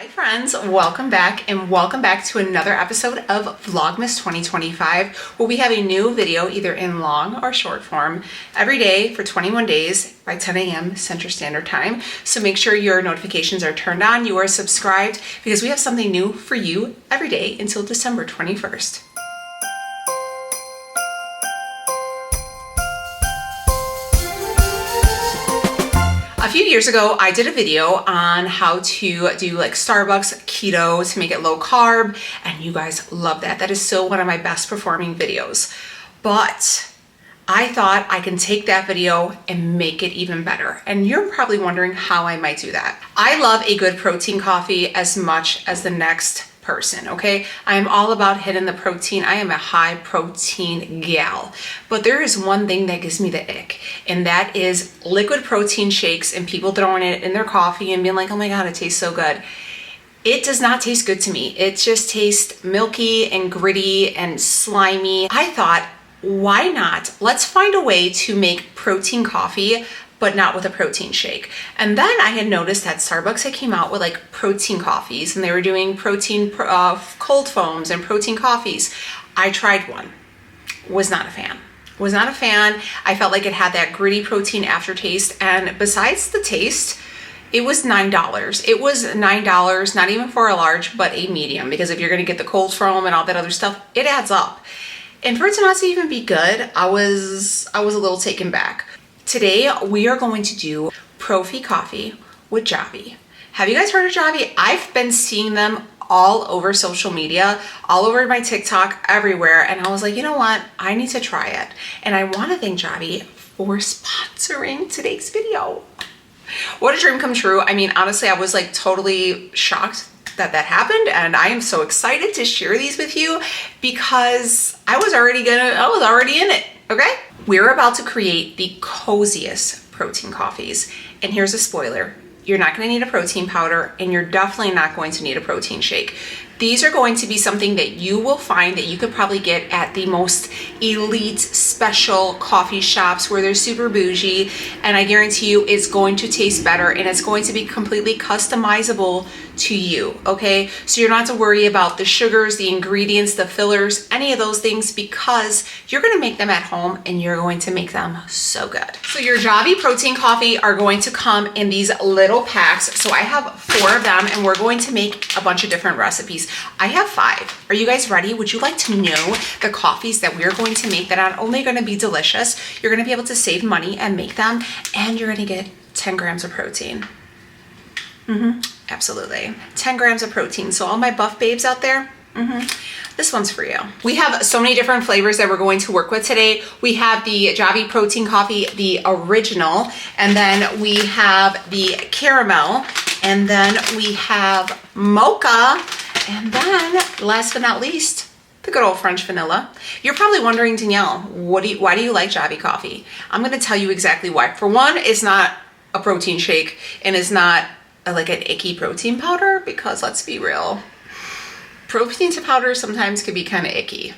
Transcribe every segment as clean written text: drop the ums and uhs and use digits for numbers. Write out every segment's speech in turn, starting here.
Hi friends, welcome back to another episode of Vlogmas 2025, where we have a new video either in long or short form every day for 21 days by 10 a.m. Central Standard Time. So make sure your notifications are turned on, you are subscribed, because we have something new for you every day until December 21st. A few years ago, I did a video on how to do like Starbucks keto to make it low carb, and you guys love that. That is still one of my best performing videos. But I thought I can take that video and make it even better. And you're probably wondering how I might do that. I love a good protein coffee as much as the next person, okay? I am all about hitting the protein. I am a high protein gal. But there is one thing that gives me the ick, and that is liquid protein shakes and people throwing it in their coffee and being like, oh my God, it tastes so good. It does not taste good to me. It just tastes milky and gritty and slimy. I thought, why not? Let's find a way to make protein coffee, but not with a protein shake. And then I had noticed that Starbucks had came out with like protein coffees, and they were doing protein cold foams and protein coffees. I tried one, was not a fan. I felt like it had that gritty protein aftertaste, and besides the taste, it was $9. It was $9, not even for a large, but a medium, because if you're gonna get the cold foam and all that other stuff, it adds up. And for it to not to even be good, I was a little taken back. Today, we are going to do Profi coffee with Javi. Have you guys heard of Javi? I've been seeing them all over social media, all over my TikTok, everywhere. And I was like, you know what? I need to try it. And I want to thank Javi for sponsoring today's video. What a dream come true. I mean, honestly, I was like totally shocked that happened, and I am so excited to share these with you because I was already in it, okay? We're about to create the coziest protein coffees, and here's a spoiler. You're not gonna need a protein powder, and you're definitely not going to need a protein shake. These are going to be something that you will find that you could probably get at the most elite special coffee shops where they're super bougie, and I guarantee you it's going to taste better, and it's going to be completely customizable to you, okay? So you don't have to worry about the sugars, the ingredients, the fillers, any of those things, because you're gonna make them at home and you're going to make them so good. So your Javi protein coffee are going to come in these little packs. So I have 4 of them, and we're going to make a bunch of different recipes. I have 5. Are you guys ready? Would you like to know the coffees that we're going to make that are not only gonna be delicious, you're gonna be able to save money and make them, and you're gonna get 10 grams of protein. Absolutely. 10 grams of protein. So all my buff babes out there, this one's for you. We have so many different flavors that we're going to work with today. We have the Javi protein coffee, the original, and then we have the caramel, and then we have mocha, and then last but not least, the good old French vanilla. You're probably wondering, Danielle, why do you like Javi coffee? I'm gonna tell you exactly why. For one, it's not a protein shake, and it's not like an icky protein powder, because let's be real, protein powder sometimes can be kind of icky.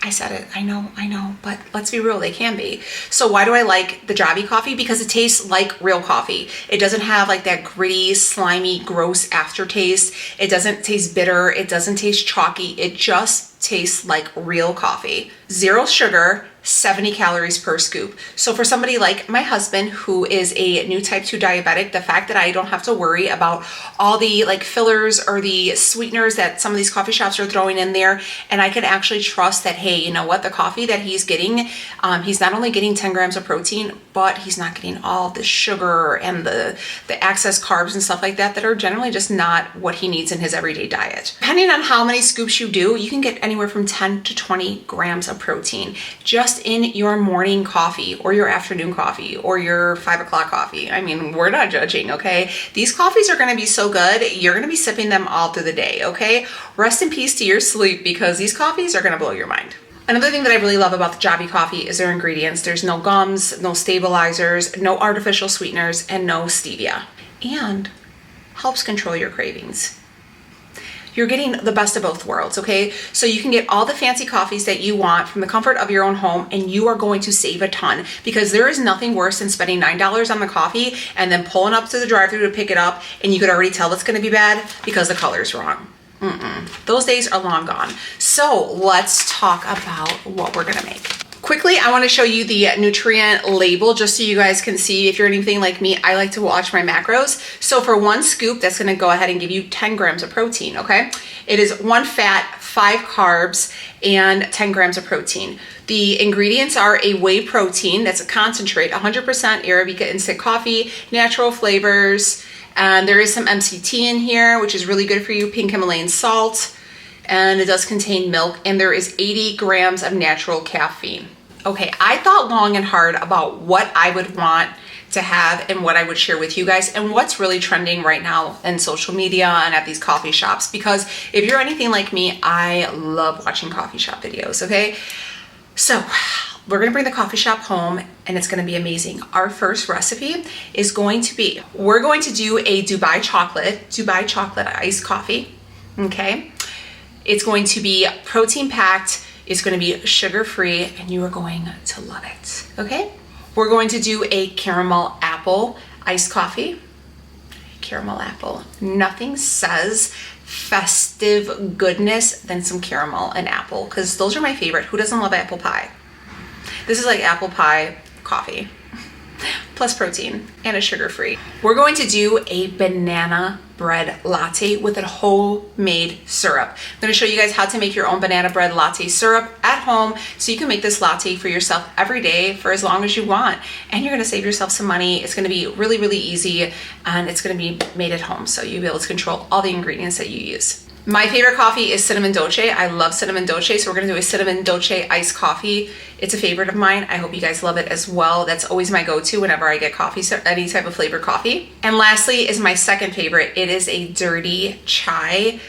I said it, I know, but let's be real, they can be. So why do I like the Javi coffee? Because it tastes like real coffee. It doesn't have like that gritty, slimy, gross aftertaste. It doesn't taste bitter. It doesn't taste chalky. It just tastes like real coffee. 0 sugar, 70 calories per scoop. So for somebody like my husband, who is a new type 2 diabetic, the fact that I don't have to worry about all the like fillers or the sweeteners that some of these coffee shops are throwing in there, and I can actually trust that, hey, you know what, the coffee that he's getting, he's not only getting 10 grams of protein, but he's not getting all the sugar and the excess carbs and stuff like that that are generally just not what he needs in his everyday diet. Depending on how many scoops you do, you can get anywhere from 10 to 20 grams of protein just in your morning coffee or your afternoon coffee or your 5 o'clock coffee. I mean, we're not judging, okay? These coffees are gonna be so good, you're gonna be sipping them all through the day, okay? Rest in peace to your sleep, because these coffees are gonna blow your mind. Another thing that I really love about the Javi coffee is their ingredients. There's no gums, no stabilizers, no artificial sweeteners, and no stevia. And helps control your cravings. you're getting the best of both worlds, okay? So you can get all the fancy coffees that you want from the comfort of your own home, and you are going to save a ton, because there is nothing worse than spending $9 on the coffee and then pulling up to the drive-thru to pick it up, and you could already tell it's gonna be bad because the color's wrong. Those days are long gone. So let's talk about what we're gonna make. Quickly, I want to show you the nutrient label just so you guys can see. If you're anything like me, I like to watch my macros. So for 1 scoop, that's going to go ahead and give you 10 grams of protein, okay? It is 1 fat, 5 carbs, and 10 grams of protein. The ingredients are a whey protein, that's a concentrate, 100% Arabica instant coffee, natural flavors, and there is some MCT in here, which is really good for you, pink Himalayan salt, and it does contain milk, and there is 80 grams of natural caffeine. Okay, I thought long and hard about what I would want to have and what I would share with you guys and what's really trending right now in social media and at these coffee shops, because if you're anything like me, I love watching coffee shop videos, okay? So we're gonna bring the coffee shop home and it's gonna be amazing. Our first recipe is going to be, we're going to do a Dubai chocolate iced coffee, okay? It's going to be protein packed, it's going to be sugar-free, and you are going to love it, okay? We're going to do a caramel apple iced coffee. Caramel apple. Nothing says festive goodness than some caramel and apple, because those are my favorite. Who doesn't love apple pie? This is like apple pie coffee, plus protein, and it's sugar-free. We're going to do a banana bread latte with a homemade syrup. I'm going to show you guys how to make your own banana bread latte syrup at home, so you can make this latte for yourself every day for as long as you want, and you're going to save yourself some money. It's going to be really, really easy, and it's going to be made at home, so you'll be able to control all the ingredients that you use. My favorite coffee is cinnamon dolce. I love cinnamon dolce, so we're gonna do a cinnamon dolce iced coffee. It's a favorite of mine. I hope you guys love it as well. That's always my go-to whenever I get coffee, so any type of flavored coffee. And lastly is my second favorite. It is a dirty chai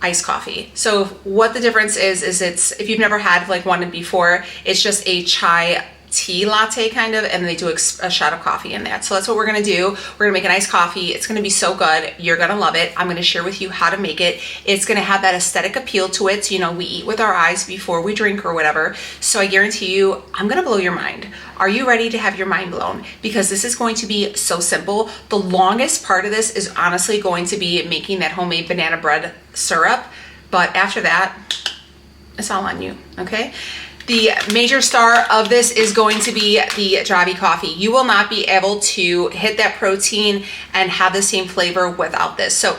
iced coffee. So what the difference is it's, if you've never had like one before, it's just a chai tea latte kind of, and they do a shot of coffee in that. So that's what we're gonna do. We're gonna make an iced coffee. It's gonna be so good. You're gonna love it. I'm gonna share with you how to make it. It's gonna have that aesthetic appeal to it. So, you know, we eat with our eyes before we drink or whatever. So I guarantee you, I'm gonna blow your mind. Are you ready to have your mind blown? Because this is going to be so simple. The longest part of this is honestly going to be making that homemade banana bread syrup. But after that, it's all on you, okay? The major star of this is going to be the Javi coffee. You will not be able to hit that protein and have the same flavor without this. So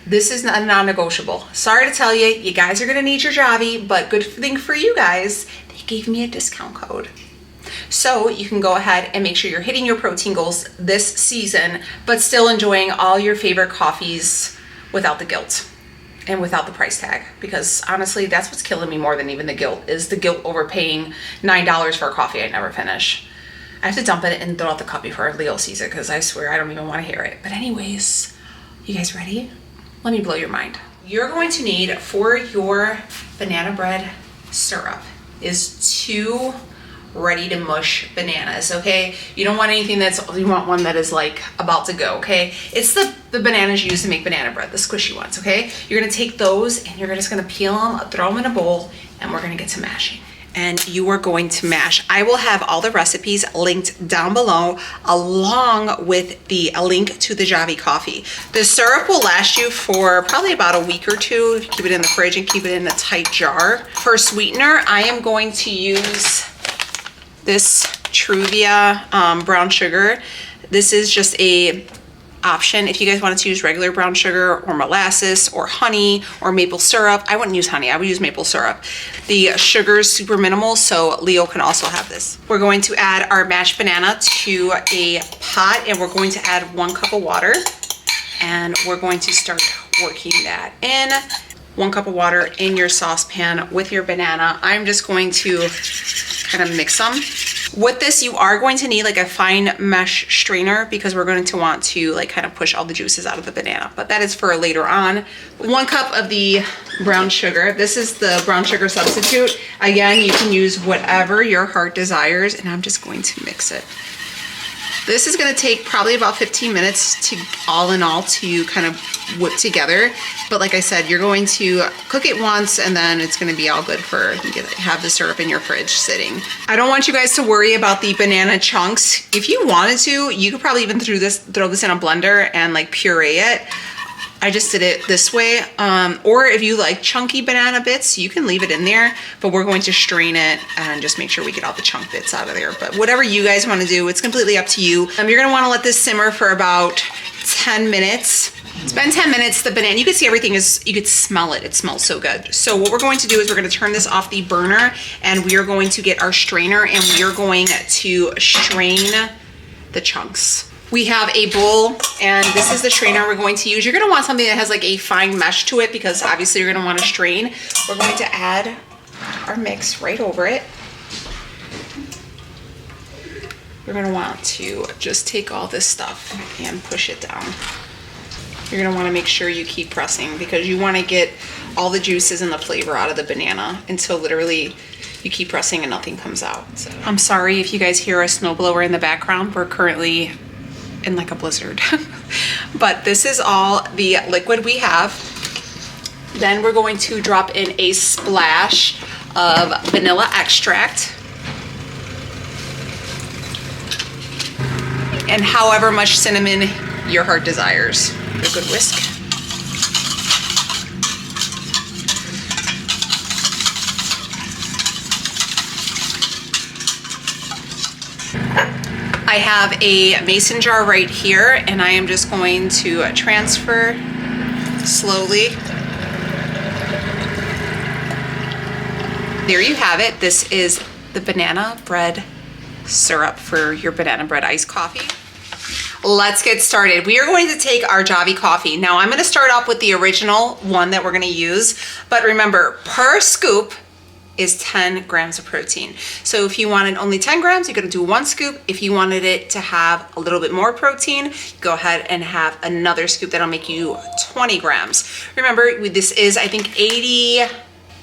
this is not non-negotiable. Sorry to tell you, you guys are gonna need your Javi, but good thing for you guys, they gave me a discount code. So you can go ahead and make sure you're hitting your protein goals this season, but still enjoying all your favorite coffees without the guilt. And without the price tag, because honestly, that's what's killing me more than even the guilt, is the guilt over paying $9 for a coffee I never finish. I have to dump it and throw out the cup before Leo sees it, because I swear I don't even want to hear it. But anyways, you guys ready? Let me blow your mind. You're going to need for your banana bread syrup is 2 ready to mush bananas, okay? You don't want anything you want one that is like about to go, okay? It's the bananas you use to make banana bread, the squishy ones, okay? You're gonna take those and you're just gonna peel them, throw them in a bowl, and we're gonna get to mashing. And you are going to mash. I will have all the recipes linked down below, along with the link to the Javi coffee. The syrup will last you for probably about a week or two if you keep it in the fridge and keep it in a tight jar. For sweetener, I am going to use this stevia brown sugar. This is just a option if you guys wanted to use regular brown sugar or molasses or honey or maple syrup. I wouldn't use honey, I would use maple syrup. The sugar is super minimal, so Leo can also have this. We're going to add our mashed banana to a pot, and we're going to add 1 cup of water, and we're going to start working that in. 1 cup of water in your saucepan with your banana. I'm just going to kind of mix them. With this, you are going to need like a fine mesh strainer, because we're going to want to like kind of push all the juices out of the banana, but that is for later on. 1 cup of the brown sugar. This is the brown sugar substitute. Again, you can use whatever your heart desires, and I'm just going to mix it. This is gonna take probably about 15 minutes to all in all to kind of whip together. But like I said, you're going to cook it once and then it's gonna be all good for, you can have the syrup in your fridge sitting. I don't want you guys to worry about the banana chunks. If you wanted to, you could probably even throw this in a blender and like puree it. I just did it this way. Or if you like chunky banana bits, you can leave it in there, but we're going to strain it and just make sure we get all the chunk bits out of there. But whatever you guys want to do, it's completely up to you. You're gonna wanna let this simmer for about 10 minutes. It's been 10 minutes, the banana, you can see everything is, you could smell it. It smells so good. So what we're going to do is we're gonna turn this off the burner and we are going to get our strainer and we are going to strain the chunks. We have a bowl and this is the strainer we're going to use. You're gonna want something that has like a fine mesh to it because obviously you're gonna wanna strain. We're going to add our mix right over it. We're gonna want to just take all this stuff and push it down. You're gonna wanna make sure you keep pressing because you wanna get all the juices and the flavor out of the banana until literally you keep pressing and nothing comes out. So I'm sorry if you guys hear a snowblower in the background. We're currently in like a blizzard. But this is all the liquid we have. Then we're going to drop in a splash of vanilla extract. And however much cinnamon your heart desires. A good whisk. I have a mason jar right here and I am just going to transfer slowly. There you have it. This is the banana bread syrup for your banana bread iced coffee. Let's get started. We are going to take our Javi coffee. Now I'm going to start off with the original one that we're going to use, but remember per scoop is 10 grams of protein. So if you wanted only 10 grams, you're gonna do 1 scoop. If you wanted it to have a little bit more protein, go ahead and have another scoop that'll make you 20 grams. Remember, this is, I think,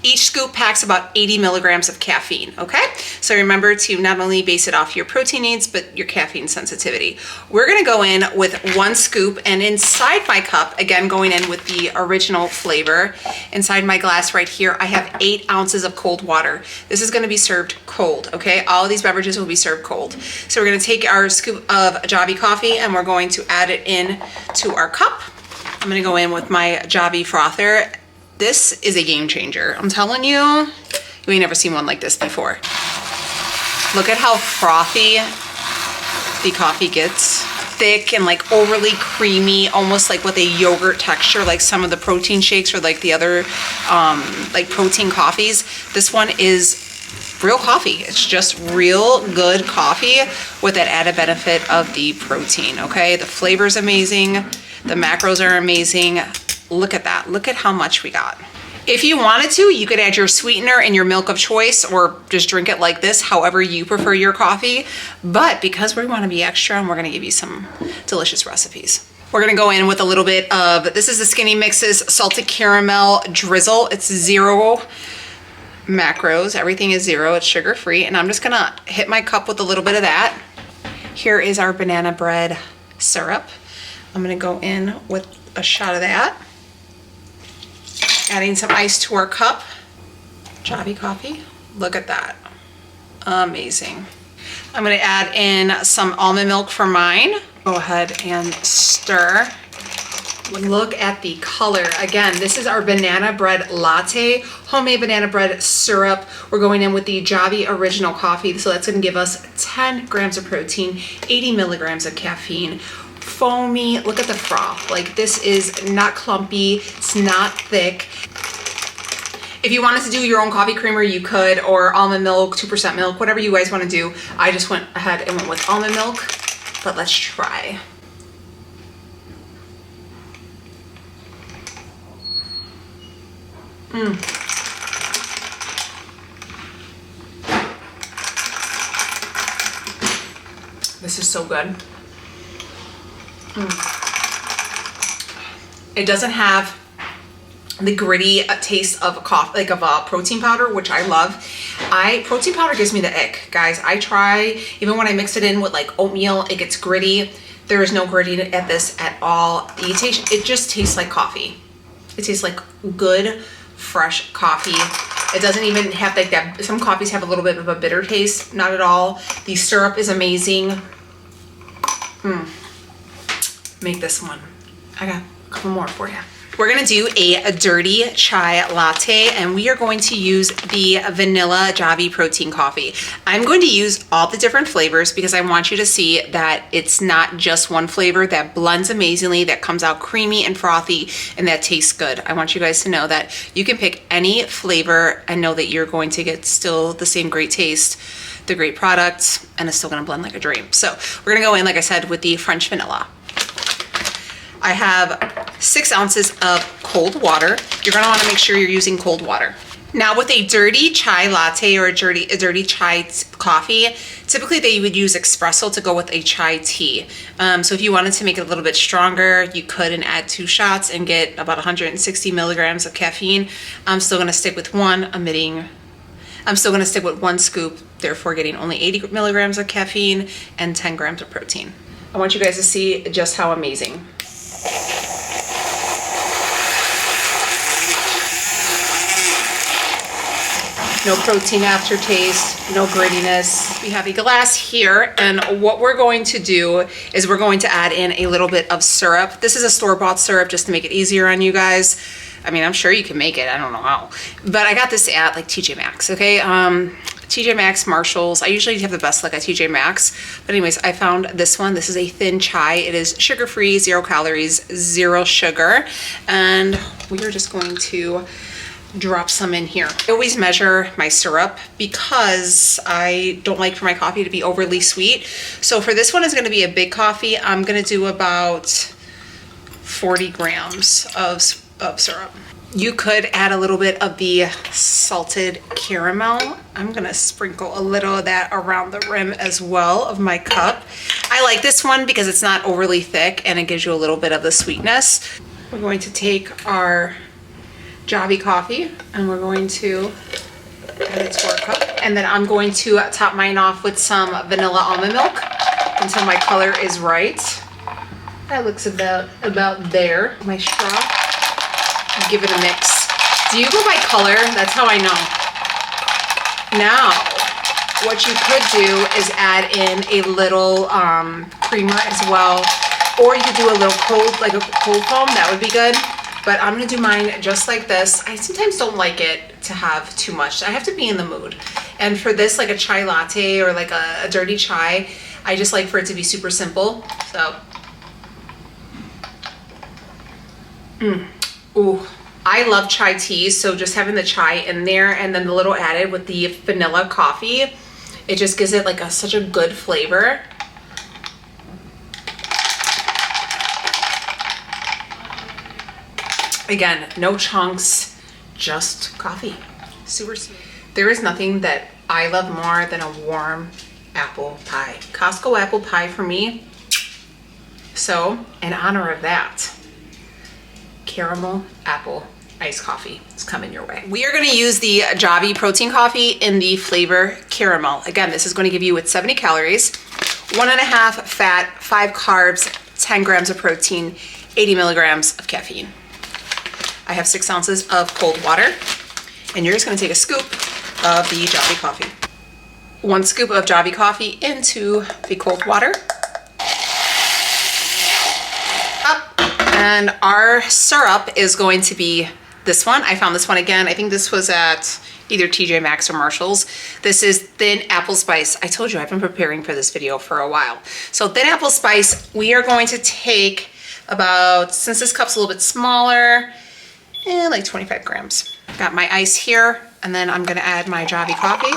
each scoop packs about 80 milligrams of caffeine, okay? So remember to not only base it off your protein needs, but your caffeine sensitivity. We're gonna go in with 1 scoop and inside my cup, again, going in with the original flavor, inside my glass right here, I have 8 ounces of cold water. This is gonna be served cold, okay? All of these beverages will be served cold. So we're gonna take our scoop of Javi coffee and we're going to add it in to our cup. I'm gonna go in with my Javi frother. This is a game changer. I'm telling you, you ain't never seen one like this before. Look at how frothy the coffee gets. Thick and like overly creamy, almost like with a yogurt texture, like some of the protein shakes or like the other like protein coffees. This one is real coffee. It's just real good coffee with that added benefit of the protein, okay? The flavor's amazing. The macros are amazing. Look at that. Look at how much we got. If you wanted to, you could add your sweetener and your milk of choice or just drink it like this, however you prefer your coffee. But because we want to be extra, and we're going to give you some delicious recipes. We're going to go in with a little bit of, this is the Skinny Mix's salted caramel drizzle. It's 0 macros. Everything is 0. It's sugar-free. And I'm just going to hit my cup with a little bit of that. Here is our banana bread syrup. I'm going to go in with a shot of that. Adding some ice to our cup. Javi coffee. Look at that. Amazing. I'm gonna add in some almond milk for mine. Go ahead and stir. Look at the color. Again, this is our banana bread latte, homemade banana bread syrup. We're going in with the Javi original coffee. So that's gonna give us 10 grams of protein, 80 milligrams of caffeine. Foamy, look at the froth. Like this is not clumpy, it's not thick. If you wanted to do your own coffee creamer, you could, or almond milk, 2% milk, whatever you guys want to do. I just went ahead and went with almond milk, but let's try. This is so good. It doesn't have the gritty taste of coffee, like of protein powder, which I love. Protein powder gives me the ick, guys. I try, even when I mix it in with like oatmeal, it gets gritty. There is no gritty at this at all. It just tastes like coffee. It tastes like good, fresh coffee. It doesn't even have like that. Some coffees have a little bit of a bitter taste. Not at all. The syrup is amazing. Make this one. I got a couple more for you. We're gonna do a dirty chai latte, and we are going to use the vanilla Javi protein coffee. I'm going to use all the different flavors because I want you to see that it's not just one flavor that blends amazingly, that comes out creamy and frothy, and that tastes good. I want you guys to know that you can pick any flavor and know that you're going to get still the same great taste, the great product, and it's still gonna blend like a dream. So we're gonna go in, like I said, with the French vanilla. I have 6 ounces of cold water. You're gonna wanna make sure you're using cold water. Now with a dirty chai latte or a dirty chai coffee, typically they would use espresso to go with a chai tea. So if you wanted to make it a little bit stronger, you could and add 2 shots and get about 160 milligrams of caffeine. I'm still gonna stick with one scoop, therefore getting only 80 milligrams of caffeine and 10 grams of protein. I want you guys to see just how amazing. No protein aftertaste, no grittiness. We have a glass here, and what we're going to do is we're going to add in a little bit of syrup. This is a store-bought syrup just to make it easier on you guys. I mean, I'm sure you can make it, I don't know how. But I got this at like TJ Maxx, okay? TJ Maxx, Marshalls. I usually have the best luck at TJ Maxx. But anyways, I found this one. This is a thin chai. It is sugar-free, 0 calories, 0 sugar. And we are just going to drop some in here. I always measure my syrup because I don't like for my coffee to be overly sweet. So for this one, it's gonna be a big coffee. I'm gonna do about 40 grams of syrup. You could add a little bit of the salted caramel. I'm gonna sprinkle a little of that around the rim as well of my cup. I like this one because it's not overly thick and it gives you a little bit of the sweetness. We're going to take our Javi coffee and we're going to add it to our cup. And then I'm going to top mine off with some vanilla almond milk until my color is right. That looks about there. My straw. Give it a mix. Do you go by color? That's how I know. Now, what you could do is add in a little creamer as well, or you could do a little cold foam. That would be good. But I'm gonna do mine just like this. I sometimes don't like it to have too much. I have to be in the mood. And for this, like a chai latte or like a dirty chai, I just like for it to be super simple. So, ooh, I love chai teas. So just having the chai in there and then the little added with the vanilla coffee, it just gives it like such a good flavor. Again, no chunks, just coffee. Super sweet. There is nothing that I love more than a warm apple pie. Costco apple pie for me. So, in honor of that, caramel apple iced coffee is coming your way. We are going to use the Javi protein coffee in the flavor caramel. Again, this is going to give you with 70 calories, 1.5 fat, 5 carbs, 10 grams of protein, 80 milligrams of caffeine. I have 6 ounces of cold water, and you're just going to take a scoop of the Javi coffee. 1 scoop of Javi coffee into the cold water. Up, and our syrup is going to be this one. I found this one again. I think this was at either TJ Maxx or Marshalls. This is thin apple spice. I told you I've been preparing for this video for a while. So thin apple spice, we are going to take about, since this cup's a little bit smaller, like 25 grams. Got my ice here, and then I'm gonna add my Javi coffee.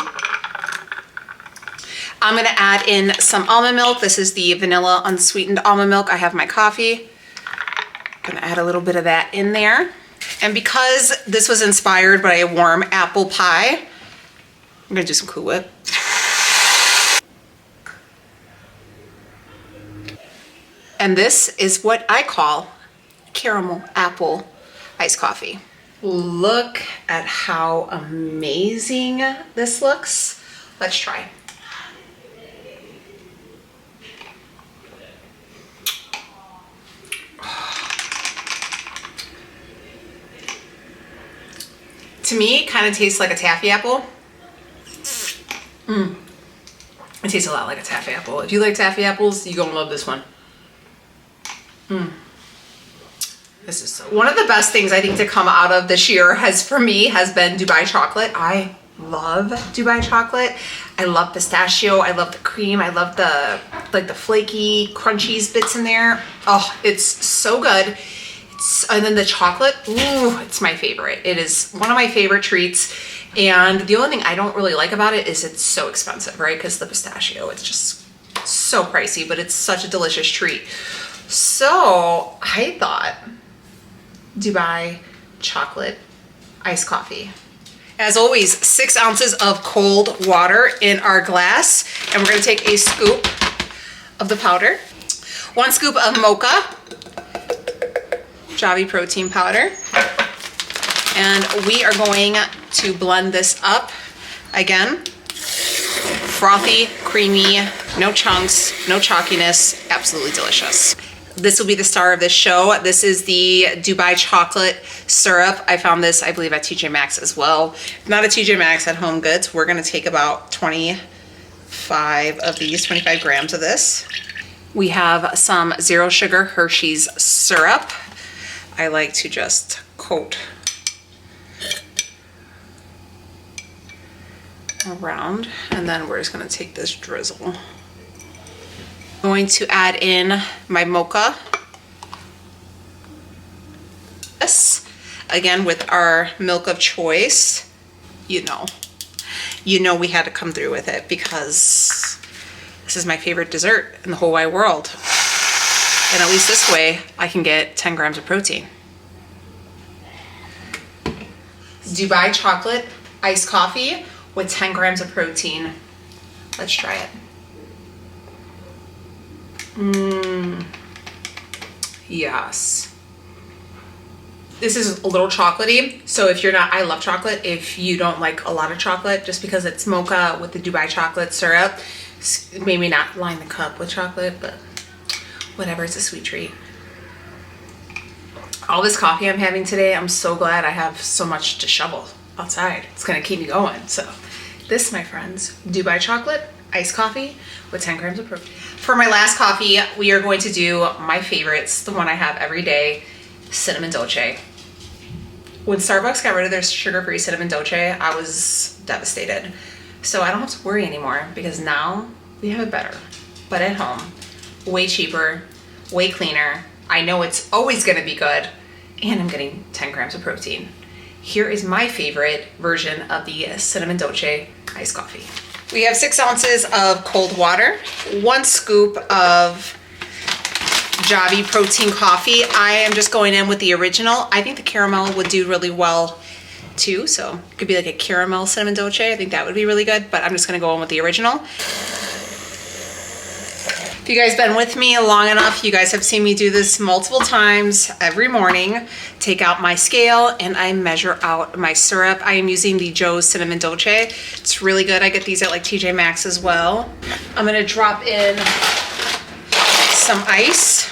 I'm gonna add in some almond milk. This is the vanilla unsweetened almond milk. I have my coffee. I'm gonna add a little bit of that in there. And because this was inspired by a warm apple pie, I'm gonna do some Cool Whip. And this is what I call caramel apple iced coffee. Look at how amazing this looks. Let's try. To me, it kind of tastes like a taffy apple. It tastes a lot like a taffy apple. If you like taffy apples, you're gonna love this one. This is so one of the best things I think to come out of this year has been Dubai chocolate. I love Dubai chocolate. I love pistachio. I love the cream. I love the like the flaky crunchies bits in there. Oh, it's so good. And then the chocolate, ooh, it's my favorite. It is one of my favorite treats. And the only thing I don't really like about it is it's so expensive, right? Because the pistachio, it's just so pricey, but it's such a delicious treat. So I thought Dubai chocolate iced coffee. As always, 6 ounces of cold water in our glass. And we're gonna take a scoop of the powder, 1 scoop of mocha, Javi protein powder, and we are going to blend this up. Again, frothy, creamy, no chunks, no chalkiness, absolutely delicious. This will be the star of this show. This is the Dubai chocolate syrup. I found this, I believe, at TJ Maxx as well. Not at TJ Maxx, at Home Goods. We're gonna take about 25 of these, 25 grams of this. We have some zero sugar Hershey's syrup. I like to just coat around, and then we're just gonna take this drizzle. Going to add in my mocha. This, again, with our milk of choice. You know we had to come through with it because this is my favorite dessert in the whole wide world. And at least this way, I can get 10 grams of protein. Dubai chocolate iced coffee with 10 grams of protein. Let's try it. Yes. This is a little chocolatey, so if you're not, I love chocolate. If you don't like a lot of chocolate, just because it's mocha with the Dubai chocolate syrup, maybe not line the cup with chocolate, but whatever, it's a sweet treat. All this coffee I'm having today, I'm so glad I have so much to shovel outside. It's gonna keep me going. So this, my friends, Dubai chocolate iced coffee with 10 grams of protein. For my last coffee, we are going to do my favorites, the one I have every day, cinnamon dolce. When Starbucks got rid of their sugar-free cinnamon dolce, I was devastated. So I don't have to worry anymore because now we have it better, but at home. Way cheaper, way cleaner. I know it's always gonna be good, and I'm getting 10 grams of protein. Here is my favorite version of the cinnamon dolce iced coffee. We have 6 ounces of cold water, 1 scoop of Javi protein coffee. I am just going in with the original. I think the caramel would do really well too, so it could be like a caramel cinnamon dolce. I think that would be really good, but I'm just gonna go in with the original. If you guys been with me long enough, you guys have seen me do this multiple times every morning. Take out my scale and I measure out my syrup. I am using the Joe's Cinnamon Dolce. It's really good. I get these at like TJ Maxx as well. I'm gonna drop in some ice.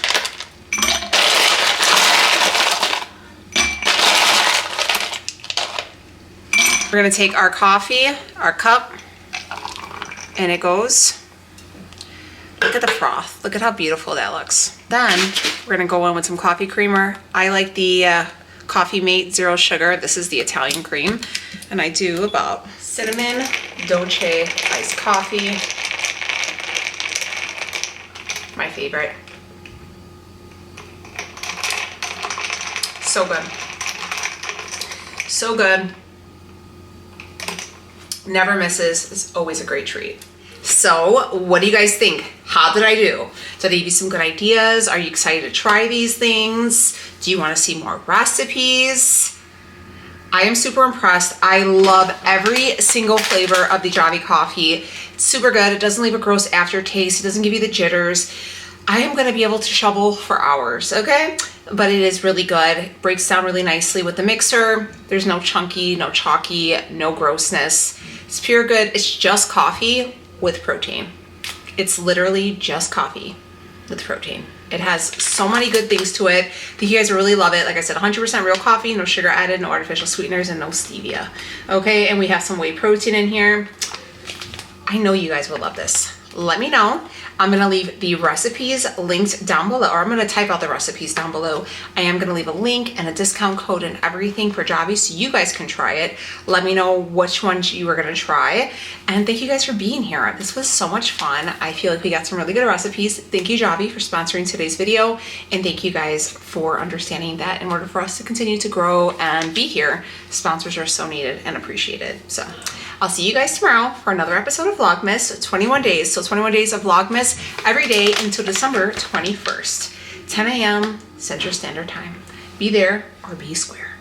We're gonna take our coffee, our cup, and it goes. Look at the froth. Look at how beautiful that looks. Then we're gonna go in with some coffee creamer. I like the Coffee Mate Zero Sugar. This is the Italian cream. And I do about cinnamon dolce iced coffee. My favorite. So good. So good. Never misses. It's always a great treat. So what do you guys think? How did I do? Did I give you some good ideas? Are you excited to try these things? Do you want to see more recipes? I am super impressed. I love every single flavor of the Javi coffee. It's super good. It doesn't leave a gross aftertaste. It doesn't give you the jitters. I am going to be able to shovel for hours, okay? but it is really good. It breaks down really nicely with the mixer. There's no chunky, no chalky, no grossness. It's pure good. It's just coffee with protein. It's literally just coffee with protein. It has so many good things to it. I think you guys will really love it. Like I said, 100% real coffee, no sugar added, no artificial sweeteners, and no stevia. Okay, and we have some whey protein in here. I know you guys will love this. Let me know. I'm gonna leave the recipes linked down below, or I'm gonna type out the recipes down below. I am gonna leave a link and a discount code and everything for Javi so you guys can try it. Let me know which ones you are gonna try. And thank you guys for being here. This was so much fun. I feel like we got some really good recipes. Thank you, Javi, for sponsoring today's video. And thank you guys for understanding that in order for us to continue to grow and be here, sponsors are so needed and appreciated. So I'll see you guys tomorrow for another episode of Vlogmas, 21 days. So 21 days of Vlogmas every day until December 21st, 10 a.m. Central Standard Time. Be there or be square.